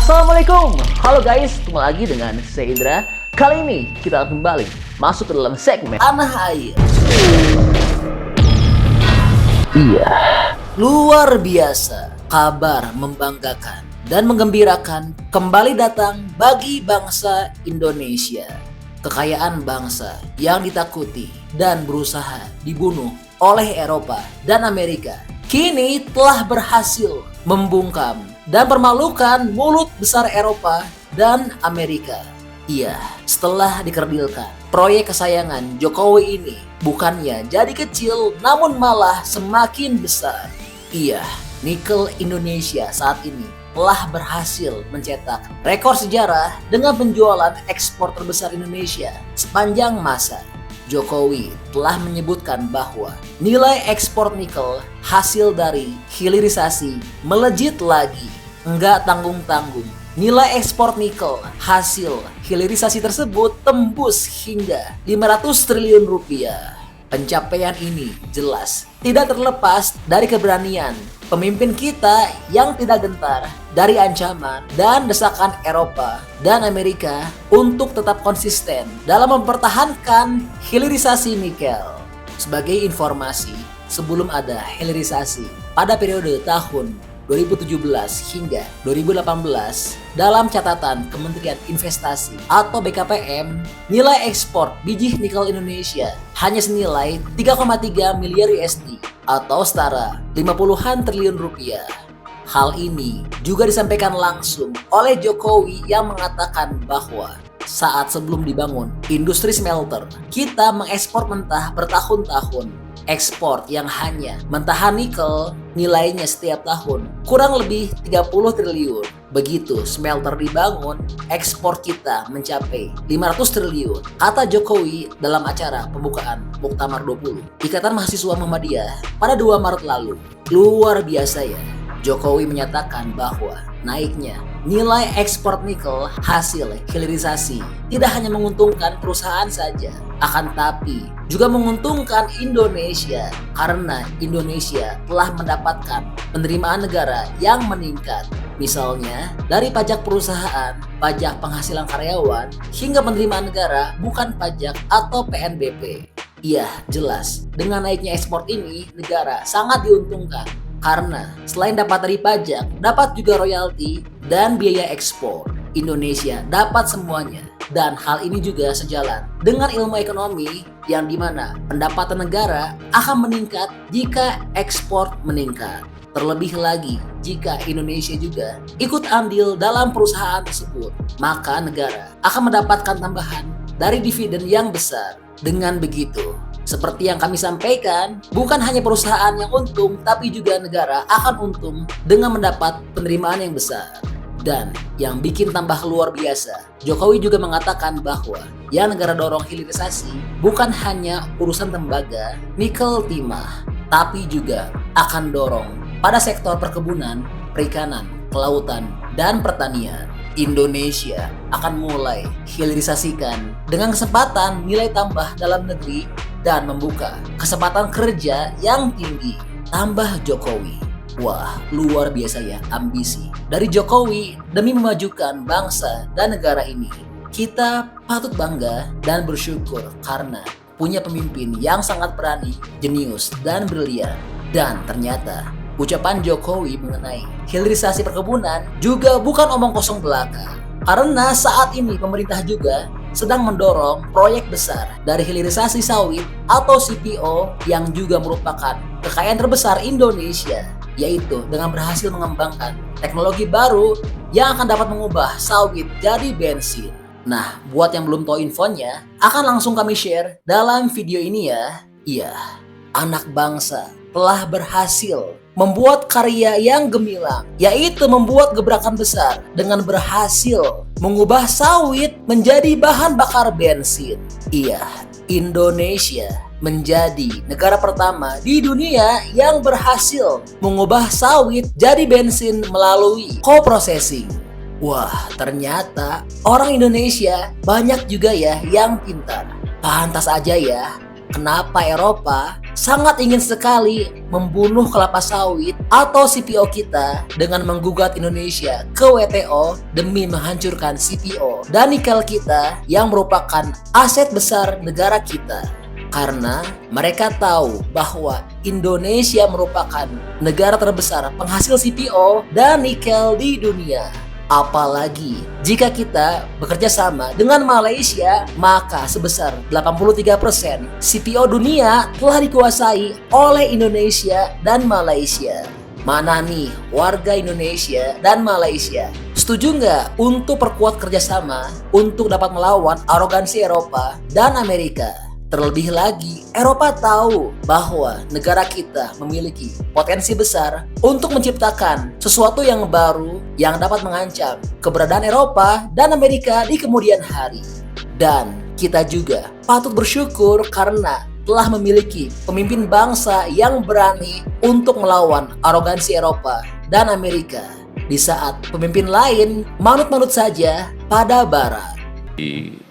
Assalamualaikum, halo guys, ketemu lagi dengan saya Indra. Kali ini kita akan kembali masuk ke dalam segmen Tanah Air. Iya, luar biasa, kabar membanggakan dan menggembirakan kembali datang bagi bangsa Indonesia. Kekayaan bangsa yang ditakuti dan berusaha dibunuh oleh Eropa dan Amerika kini telah berhasil membungkam dan permalukan mulut besar Eropa dan Amerika. Iya, setelah dikerdilkan, proyek kesayangan Jokowi ini bukannya jadi kecil namun malah semakin besar. Iya, nikel Indonesia saat ini telah berhasil mencetak rekor sejarah dengan penjualan ekspor terbesar Indonesia sepanjang masa. Jokowi telah menyebutkan bahwa nilai ekspor nikel hasil dari hilirisasi melejit lagi. Enggak tanggung-tanggung. Nilai ekspor nikel hasil hilirisasi tersebut tembus hingga 500 triliun rupiah. Pencapaian ini jelas tidak terlepas dari keberanian pemimpin kita yang tidak gentar dari ancaman dan desakan Eropa dan Amerika untuk tetap konsisten dalam mempertahankan hilirisasi nikel. Sebagai informasi, sebelum ada hilirisasi pada periode tahun 2017 hingga 2018, dalam catatan Kementerian Investasi atau BKPM, nilai ekspor biji nikel Indonesia hanya senilai 3,3 miliar USD atau setara 50-an triliun rupiah. Hal ini juga disampaikan langsung oleh Jokowi yang mengatakan bahwa saat sebelum dibangun industri smelter, kita mengekspor mentah bertahun-tahun. Ekspor yang hanya mentahan nikel nilainya setiap tahun kurang lebih 30 triliun. Begitu smelter dibangun, ekspor kita mencapai 500 triliun. Kata Jokowi dalam acara pembukaan Muktamar 20 Ikatan Mahasiswa Muhammadiyah pada 2 Maret lalu. Luar biasa ya. Jokowi menyatakan bahwa naiknya nilai ekspor nikel hasil hilirisasi tidak hanya menguntungkan perusahaan saja, akan tapi juga menguntungkan Indonesia karena Indonesia telah mendapatkan penerimaan negara yang meningkat. Misalnya dari pajak perusahaan, pajak penghasilan karyawan, hingga penerimaan negara bukan pajak atau PNBP. Iya, jelas dengan naiknya ekspor ini negara sangat diuntungkan. Karena selain dapat dari pajak, dapat juga royalti dan biaya ekspor. Indonesia dapat semuanya. Dan hal ini juga sejalan dengan ilmu ekonomi yang dimana pendapatan negara akan meningkat jika ekspor meningkat. Terlebih lagi jika Indonesia juga ikut andil dalam perusahaan tersebut, maka negara akan mendapatkan tambahan dari dividen yang besar. Dengan begitu, seperti yang kami sampaikan, bukan hanya perusahaan yang untung, tapi juga negara akan untung dengan mendapat penerimaan yang besar. Dan yang bikin tambah luar biasa, Jokowi juga mengatakan bahwa yang negara dorong hilirisasi bukan hanya urusan tembaga, nikel, timah, tapi juga akan dorong pada sektor perkebunan, perikanan, kelautan, dan pertanian. Indonesia akan mulai hilirisasikan dengan kesempatan nilai tambah dalam negeri dan membuka kesempatan kerja yang tinggi. Tambah Jokowi. Wah, luar biasa ya ambisi dari Jokowi demi memajukan bangsa dan negara ini. Kita patut bangga dan bersyukur karena punya pemimpin yang sangat berani, jenius, dan brilian. Dan ternyata ucapan Jokowi mengenai hilirisasi perkebunan juga bukan omong kosong belaka. Karena saat ini pemerintah juga sedang mendorong proyek besar dari hilirisasi sawit atau CPO yang juga merupakan kekayaan terbesar Indonesia, yaitu dengan berhasil mengembangkan teknologi baru yang akan dapat mengubah sawit jadi bensin. Nah, buat yang belum tahu infonya, akan langsung kami share dalam video ini ya. Iya, anak bangsa telah berhasil membuat karya yang gemilang, yaitu membuat gebrakan besar dengan berhasil mengubah sawit menjadi bahan bakar bensin. Iya, Indonesia menjadi negara pertama di dunia yang berhasil mengubah sawit jadi bensin melalui co-processing. Wah, ternyata orang Indonesia banyak juga ya yang pintar. Pantas aja ya kenapa Eropa sangat ingin sekali membunuh kelapa sawit atau CPO kita dengan menggugat Indonesia ke WTO demi menghancurkan CPO dan nikel kita yang merupakan aset besar negara kita. Karena mereka tahu bahwa Indonesia merupakan negara terbesar penghasil CPO dan nikel di dunia. Apalagi jika kita bekerja sama dengan Malaysia, maka sebesar 83% CPO dunia telah dikuasai oleh Indonesia dan Malaysia. Mana nih warga Indonesia dan Malaysia? Setuju nggak untuk perkuat kerjasama untuk dapat melawan arogansi Eropa dan Amerika? Terlebih lagi, Eropa tahu bahwa negara kita memiliki potensi besar untuk menciptakan sesuatu yang baru yang dapat mengancam keberadaan Eropa dan Amerika di kemudian hari. Dan kita juga patut bersyukur karena telah memiliki pemimpin bangsa yang berani untuk melawan arogansi Eropa dan Amerika di saat pemimpin lain manut-manut saja pada Barat.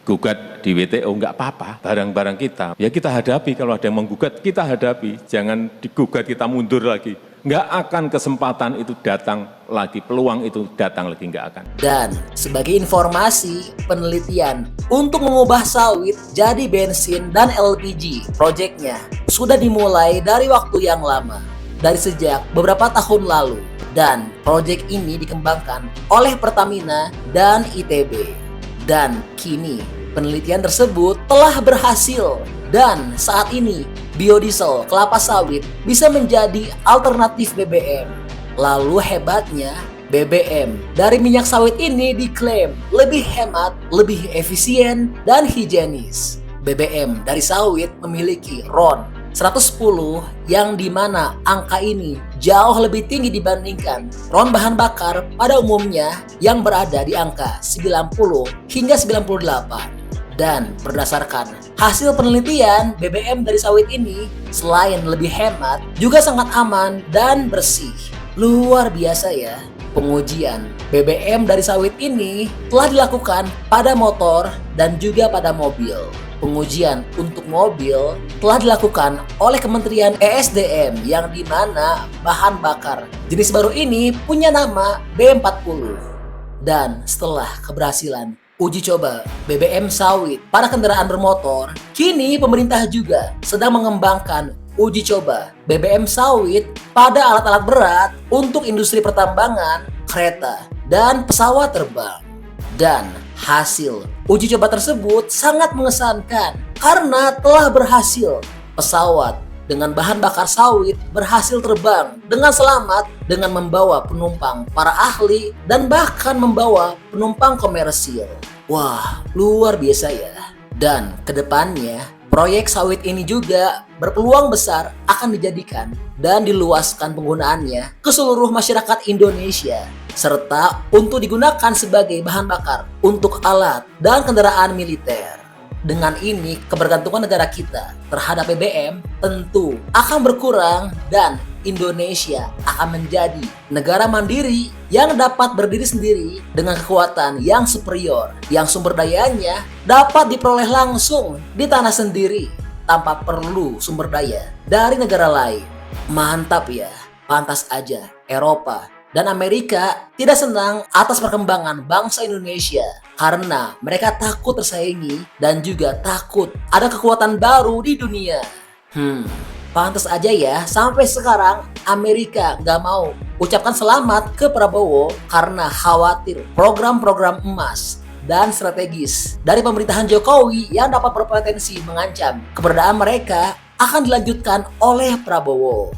Gugat di WTO nggak apa-apa, barang-barang kita, ya kita hadapi. Kalau ada yang menggugat, kita hadapi. Jangan digugat, kita mundur lagi. Nggak akan kesempatan itu datang lagi, peluang itu datang lagi, nggak akan. Dan sebagai informasi, penelitian untuk mengubah sawit jadi bensin dan LPG, proyeknya sudah dimulai dari waktu yang lama, dari sejak beberapa tahun lalu. Dan proyek ini dikembangkan oleh Pertamina dan ITB. Dan kini penelitian tersebut telah berhasil dan saat ini biodiesel kelapa sawit bisa menjadi alternatif BBM. Lalu hebatnya, BBM dari minyak sawit ini diklaim lebih hemat, lebih efisien, dan higienis. BBM dari sawit memiliki RON 110 yang dimana angka ini jauh lebih tinggi dibandingkan RON bahan bakar pada umumnya yang berada di angka 90 hingga 98. Dan berdasarkan hasil penelitian, BBM dari sawit ini selain lebih hemat, juga sangat aman dan bersih. Luar biasa ya. Pengujian BBM dari sawit ini telah dilakukan pada motor dan juga pada mobil. Pengujian untuk mobil telah dilakukan oleh Kementerian ESDM yang dimana bahan bakar jenis baru ini punya nama B40. Dan setelah keberhasilan uji coba BBM sawit pada kendaraan bermotor, kini pemerintah juga sedang mengembangkan uji coba BBM sawit pada alat-alat berat untuk industri pertambangan, kereta, dan pesawat terbang. Dan hasil uji coba tersebut sangat mengesankan karena telah berhasil. Pesawat dengan bahan bakar sawit berhasil terbang dengan selamat dengan membawa penumpang para ahli dan bahkan membawa penumpang komersil. Wah, luar biasa ya. Dan kedepannya proyek sawit ini juga berpeluang besar akan dijadikan dan diluaskan penggunaannya ke seluruh masyarakat Indonesia serta untuk digunakan sebagai bahan bakar untuk alat dan kendaraan militer. Dengan ini, kebergantungan negara kita terhadap BBM tentu akan berkurang dan Indonesia akan menjadi negara mandiri yang dapat berdiri sendiri dengan kekuatan yang superior, yang sumber dayanya dapat diperoleh langsung di tanah sendiri tanpa perlu sumber daya dari negara lain. Mantap ya, pantas aja Eropa dan Amerika tidak senang atas perkembangan bangsa Indonesia karena mereka takut tersaingi dan juga takut ada kekuatan baru di dunia. Pantas aja ya sampai sekarang Amerika gak mau ucapkan selamat ke Prabowo karena khawatir program-program emas dan strategis dari pemerintahan Jokowi yang dapat berpotensi mengancam keberadaan mereka akan dilanjutkan oleh Prabowo.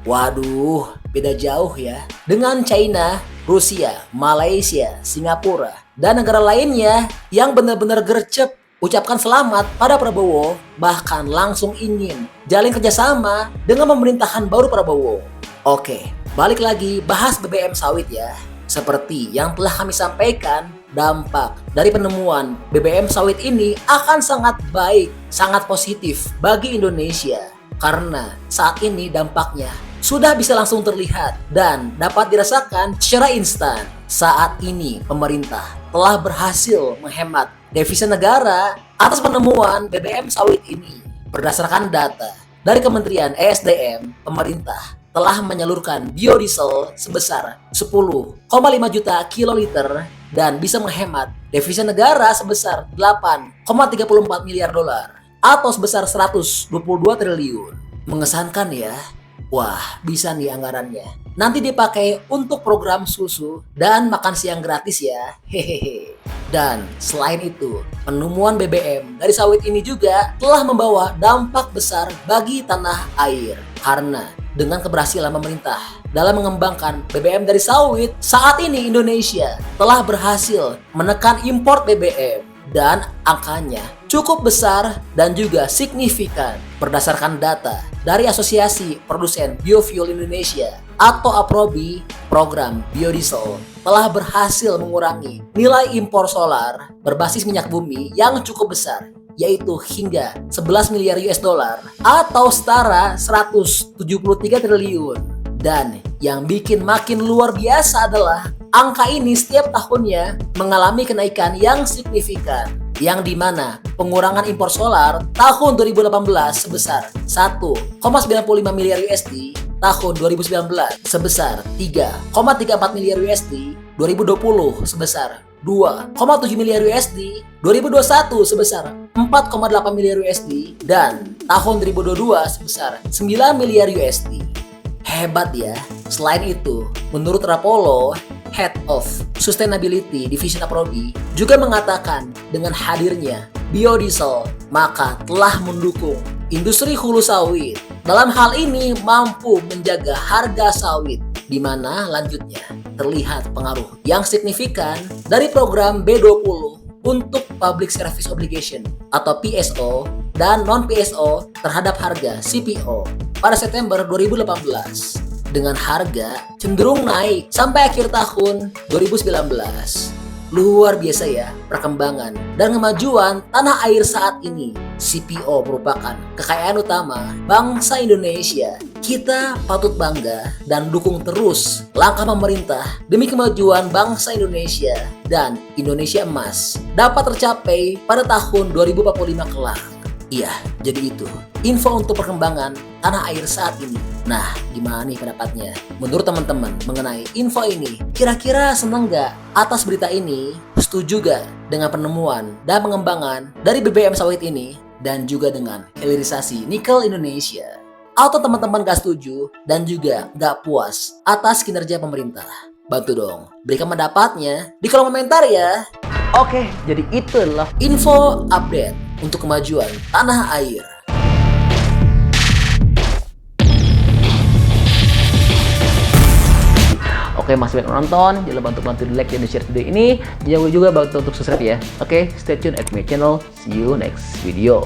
Waduh, beda jauh ya dengan China, Rusia, Malaysia, Singapura, dan negara lainnya yang benar-benar gercep ucapkan selamat pada Prabowo, bahkan langsung ingin jalin kerjasama dengan pemerintahan baru Prabowo. Oke, balik lagi bahas BBM sawit ya. Seperti yang telah kami sampaikan, dampak dari penemuan BBM sawit ini akan sangat baik, sangat positif bagi Indonesia. Karena saat ini dampaknya sudah bisa langsung terlihat dan dapat dirasakan secara instan. Saat ini pemerintah telah berhasil menghemat devisa negara atas penemuan BBM sawit ini. Berdasarkan data dari Kementerian ESDM, pemerintah telah menyalurkan biodiesel sebesar 10,5 juta kiloliter dan bisa menghemat devisa negara sebesar 8,34 miliar dolar atau sebesar 122 triliun. Mengesankan ya. Wah, bisa nih anggarannya. Nanti dipakai untuk program susu dan makan siang gratis ya. Hehehe. Dan selain itu, penemuan BBM dari sawit ini juga telah membawa dampak besar bagi tanah air. Karena dengan keberhasilan pemerintah dalam mengembangkan BBM dari sawit, saat ini Indonesia telah berhasil menekan impor BBM dan angkanya cukup besar dan juga signifikan. Berdasarkan data dari Asosiasi Produsen Biofuel Indonesia atau APROBI, program biodiesel telah berhasil mengurangi nilai impor solar berbasis minyak bumi yang cukup besar, yaitu hingga 11 miliar US dollar atau setara 173 triliun. Dan yang bikin makin luar biasa adalah angka ini setiap tahunnya mengalami kenaikan yang signifikan, yang dimana pengurangan impor solar tahun 2018 sebesar 1,95 miliar USD, tahun 2019 sebesar 3,34 miliar USD, 2020 sebesar 2,7 miliar USD, 2021 sebesar 4,8 miliar USD, dan tahun 2022 sebesar 9 miliar USD. Hebat ya. Selain itu, menurut Rapolo, Head of Sustainability Division APROBI juga mengatakan dengan hadirnya biodiesel maka telah mendukung industri hulu sawit. Dalam hal ini mampu menjaga harga sawit, di mana lanjutnya terlihat pengaruh yang signifikan dari program B20 untuk Public Service Obligation atau PSO dan non-PSO terhadap harga CPO pada September 2018 dengan harga cenderung naik sampai akhir tahun 2019. Luar biasa ya perkembangan dan kemajuan tanah air saat ini. CPO merupakan kekayaan utama bangsa Indonesia. Kita patut bangga dan dukung terus langkah pemerintah demi kemajuan bangsa Indonesia dan Indonesia Emas dapat tercapai pada tahun 2045 kelak. Iya, jadi itu info untuk perkembangan tanah air saat ini. Nah, gimana nih pendapatnya? Menurut teman-teman mengenai info ini, kira-kira seneng nggak atas berita ini? Setuju gak dengan penemuan dan pengembangan dari BBM sawit ini? Dan juga dengan hilirisasi nikel Indonesia? Atau teman-teman gak setuju dan juga gak puas atas kinerja pemerintah? Bantu dong, berikan pendapatnya di kolom komentar ya. Oke, jadi itulah info update untuk kemajuan tanah air. Oke, masih banyak nonton, jangan lupa untuk bantu di like dan di share video ini. Jangan lupa juga bantu untuk subscribe ya. Oke, stay tune at my channel. See you next video.